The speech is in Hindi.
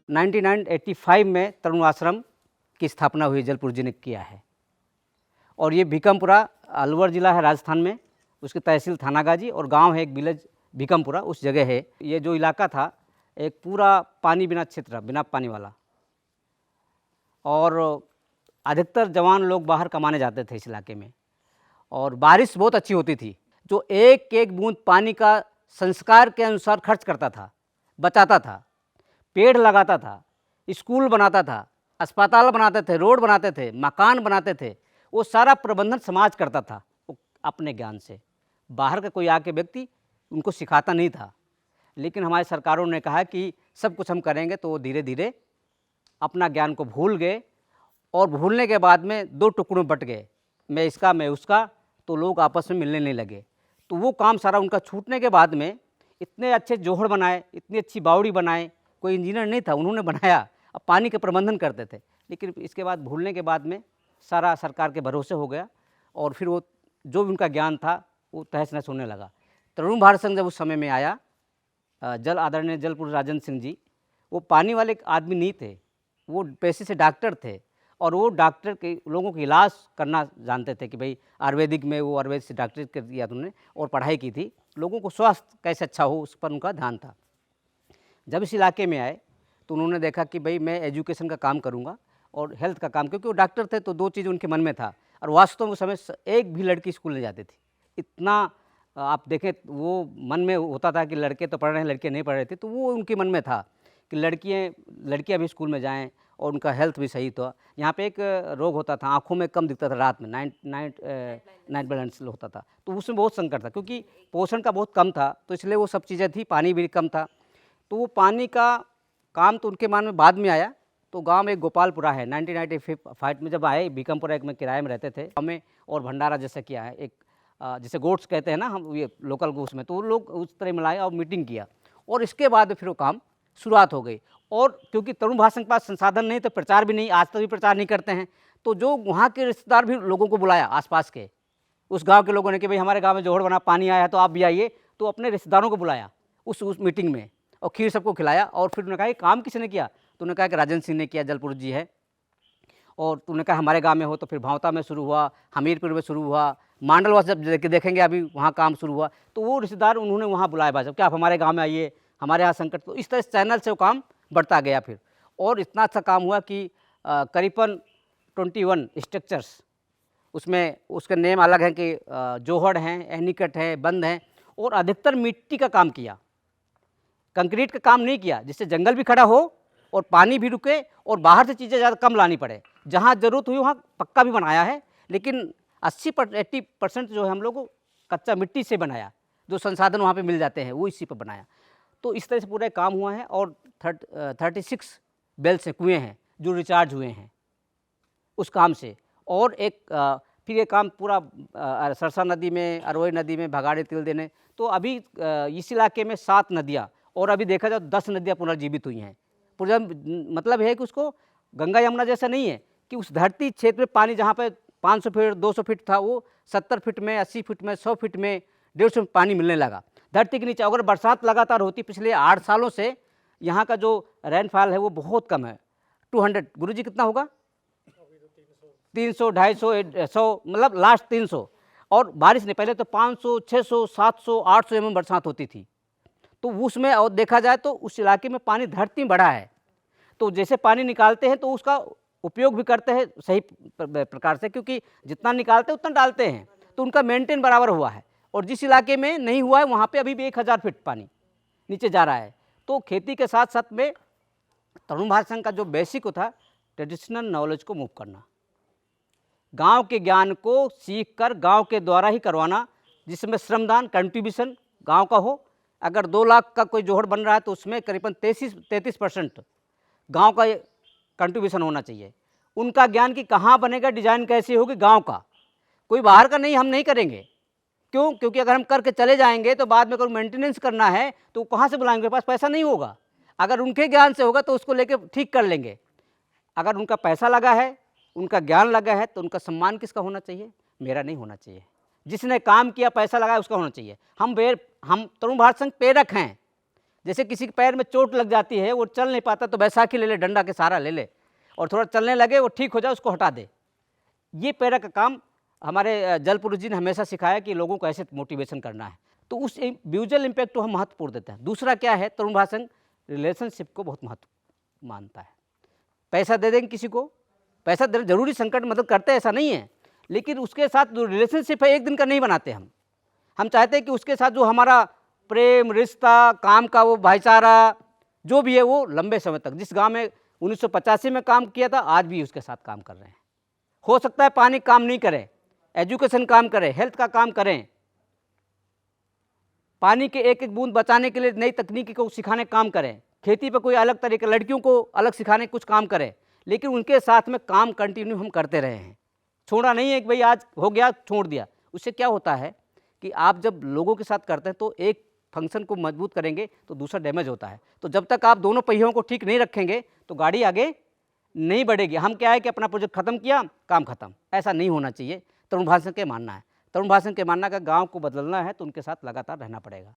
1985 में तरुण आश्रम की स्थापना हुई, जलपुर जी ने किया है। और ये भीकमपुरा अलवर ज़िला है राजस्थान में, उसकी तहसील थानागाजी और गांव है एक विलेज भीकमपुरा, उस जगह है। ये जो इलाका था एक पूरा पानी बिना क्षेत्र, बिना पानी वाला, और अधिकतर जवान लोग बाहर कमाने जाते थे इस इलाके में। और बारिश बहुत अच्छी होती थी, जो एक एक बूंद पानी का संस्कार के अनुसार खर्च करता था, बचाता था, पेड़ लगाता था, स्कूल बनाता था, अस्पताल बनाते थे, रोड बनाते थे, मकान बनाते थे। वो सारा प्रबंधन समाज करता था वो अपने ज्ञान से। बाहर का कोई आके व्यक्ति उनको सिखाता नहीं था। लेकिन हमारी सरकारों ने कहा कि सब कुछ हम करेंगे, तो वो धीरे धीरे अपना ज्ञान को भूल गए। और भूलने के बाद में दो टुकड़ों में बट गए, मैं इसका मैं उसका, तो लोग आपस में मिलने नहीं लगे। तो वो काम सारा उनका छूटने के बाद में इतने अच्छे जोहड़ बनाए, इतनी अच्छी बावड़ी बनाए, कोई इंजीनियर नहीं था, उन्होंने बनाया, अब पानी के प्रबंधन करते थे। लेकिन इसके बाद भूलने के बाद में सारा सरकार के भरोसे हो गया, और फिर वो जो भी उनका ज्ञान था वो तहस नहस होने लगा। तरुण भारत संघ जब उस समय में आया, जल आदरणीय जलपुर राजन सिंह जी, वो पानी वाले आदमी नहीं थे, वो पेशे से डॉक्टर थे। और वो डॉक्टर के लोगों का इलाज करना जानते थे कि भाई आयुर्वेदिक में, वो आयुर्वेद से डॉक्टरेट कर दिया उन्होंने और पढ़ाई की थी, लोगों को स्वास्थ्य कैसे अच्छा हो उस पर उनका ध्यान था। जब इस इलाके में आए तो उन्होंने देखा कि भाई मैं एजुकेशन का काम करूंगा और हेल्थ का काम, क्योंकि वो डॉक्टर थे तो दो चीज़ उनके मन में था। और वास्तव में उस समय एक भी लड़की स्कूल नहीं जाती थी, इतना आप देखें वो मन में होता था कि लड़के तो पढ़ रहे हैं, लड़के नहीं पढ़ रहे थे। तो वो उनके मन में था कि लड़कियां भी स्कूल में जाएं और उनका हेल्थ भी सही था। यहाँ पे एक रोग होता था, आँखों में कम दिखता था रात में, नाइट ब्लाइंडनेस होता था। तो उसमें बहुत संकट था, क्योंकि पोषण का बहुत कम था, तो इसलिए वो सब चीज़ें थी, पानी भी कम था। तो वो पानी का काम तो उनके मन में बाद में आया। तो गांव में एक गोपालपुरा है, 1995 में जब आए, भीकमपुरा एक में किराए में रहते थे गाँव में, और भंडारा जैसे किया है, एक जैसे गोट्स कहते हैं ना हम, ये लोकल गोट्स में, तो वो लोग उस तरह मिलाए और मीटिंग किया, और इसके बाद फिर वो काम शुरुआत हो गई। और क्योंकि तरुण भारत संघ के पास संसाधन नहीं, तो प्रचार भी नहीं, आज तक भी प्रचार नहीं करते हैं। तो जो वहाँ के रिश्तेदार भी लोगों को बुलाया, आसपास के उस गांव के लोगों ने कि भाई हमारे गांव में जोहड़ बना, पानी आया है तो आप भी आइए। तो अपने रिश्तेदारों को बुलाया उस मीटिंग में, और खीर सबको खिलाया। और फिर उन्होंने कहा काम किसने किया, तो उन्होंने कहा कि राजन सिंह ने किया, जलपुर जी है। और उन्होंने कहा हमारे गांव में हो, तो फिर भावता में शुरू हुआ, हमीरपुर में शुरू हुआ, मांडलवा जब देखेंगे अभी वहाँ काम शुरू हुआ। तो वो रिश्तेदार उन्होंने वहाँ बुलाया, भाई साहब क्या आप हमारे गाँव में आइए, हमारे यहाँ संकट। तो इस तरह चैनल से वो काम बढ़ता गया फिर, और इतना अच्छा काम हुआ कि करीबन 21 स्ट्रक्चर्स, उसमें उसके नेम अलग हैं कि जोहड़ हैं, एनीकट है, बंद हैं। और अधिकतर मिट्टी का काम किया, कंक्रीट का काम नहीं किया, जिससे जंगल भी खड़ा हो और पानी भी रुके और बाहर से चीज़ें ज़्यादा कम लानी पड़े। जहाँ ज़रूरत हुई वहाँ पक्का भी बनाया है, लेकिन 80% जो है हम लोग को कच्चा मिट्टी से बनाया, जो संसाधन वहाँ पे मिल जाते हैं वो इसी पर बनाया। तो इस तरह से पूरा काम हुआ है। और 36 बेल्स हैं, कुएँ हैं जो रिचार्ज हुए हैं उस काम से। और एक फिर ये काम पूरा सरसा नदी में, अरवई नदी में, भगाड़े तिल देने। तो अभी इस इलाके में 7 नदियाँ, और अभी देखा जाए 10 नदियाँ पुनर्जीवित हुई हैं। मतलब है कि उसको गंगा यमुना जैसा नहीं है कि उस धरती क्षेत्र में पानी जहाँ पे 500 फीट 200 फीट था, वो 70 फीट में, 80 फीट में, 100 फीट में, 150 में पानी मिलने लगा धरती के नीचे। अगर बरसात लगातार होती, पिछले 8 सालों से यहाँ का जो रेनफॉल है वो बहुत कम है, 200, गुरुजी कितना होगा, 300, 250, 100, मतलब लास्ट 300। और बारिश नहीं, पहले तो 500, 600, 700, 800 mm बरसात होती थी। तो उसमें और देखा जाए तो उस इलाके में पानी धरती में बढ़ा है, तो जैसे पानी निकालते हैं तो उसका उपयोग भी करते हैं सही प्रकार से, क्योंकि जितना निकालते हैं उतना डालते हैं, तो उनका मेंटेन बराबर हुआ है। और जिस इलाके में नहीं हुआ है वहाँ पे अभी भी 1000 फीट पानी नीचे जा रहा है। तो खेती के साथ साथ में तरुण भारत संघ का जो बेसिक था, ट्रेडिशनल नॉलेज को मूव करना, गांव के ज्ञान को सीख कर गाँव के द्वारा ही करवाना, जिसमें श्रमदान कंट्रीब्यूशन गाँव का हो। अगर 2 लाख का कोई जोहड़ बन रहा है तो उसमें करीबन 33% गाँव का कंट्रीब्यूशन होना चाहिए। उनका ज्ञान कि कहाँ बनेगा, डिज़ाइन कैसे होगी, गांव का, कोई बाहर का नहीं, हम नहीं करेंगे। क्यों? क्योंकि अगर हम करके चले जाएंगे तो बाद में कोई मेंटेनेंस करना है तो कहाँ से बुलाएंगे, उनके पास पैसा नहीं होगा। अगर उनके ज्ञान से होगा तो उसको लेके ठीक कर लेंगे। अगर उनका पैसा लगा है, उनका ज्ञान लगा है, तो उनका सम्मान किसका होना चाहिए? मेरा नहीं होना चाहिए। जिसने काम किया, पैसा लगाया, उसका होना चाहिए। हम तरुण भारत संघ प्रेरक हैं। जैसे किसी के पैर में चोट लग जाती है, वो चल नहीं पाता, तो बैसाखी ले ले, डंडा के सहारा ले ले, और थोड़ा चलने लगे, वो ठीक हो जाए, उसको हटा दे। ये प्रेरक का काम हमारे जल पुरुष जी ने हमेशा सिखाया कि लोगों को ऐसे मोटिवेशन करना है। तो उस विजुअल इम्पैक्ट को हम महत्वपूर्ण देते हैं। दूसरा क्या है, तरुण भारत संघ रिलेशनशिप को बहुत महत्व मानता है। पैसा दे देंगे किसी को, पैसा देना जरूरी, संकट में मदद करते हैं ऐसा नहीं है, लेकिन उसके साथ जो रिलेशनशिप है एक दिन का नहीं बनाते हम चाहते हैं कि उसके साथ जो हमारा प्रेम, रिश्ता, काम का वो भाईचारा जो भी है वो लंबे समय तक, जिस गांव में 1985 में काम किया था, आज भी उसके साथ काम कर रहे हैं। हो सकता है पानी काम नहीं करे, एजुकेशन काम करे, हेल्थ का काम करें, पानी के एक एक बूंद बचाने के लिए नई तकनीकी को सिखाने काम करें, खेती पर कोई अलग तरीके, लड़कियों को अलग सिखाने कुछ काम करें, लेकिन उनके साथ में काम कंटिन्यू हम करते रहे हैं। छोड़ा नहीं है कि भाई आज हो गया छोड़ दिया। उससे क्या होता है कि आप जब लोगों के साथ करते हैं तो एक फंक्शन को मजबूत करेंगे तो दूसरा डैमेज होता है। तो जब तक आप दोनों पहियों को ठीक नहीं रखेंगे तो गाड़ी आगे नहीं बढ़ेगी। हम क्या है कि अपना प्रोजेक्ट खत्म किया, काम खत्म, ऐसा नहीं होना चाहिए। तरुण भारत संघ के मानना है, तरुण भारत संघ के मानना का गाँव को बदलना है तो उनके साथ लगातार रहना पड़ेगा।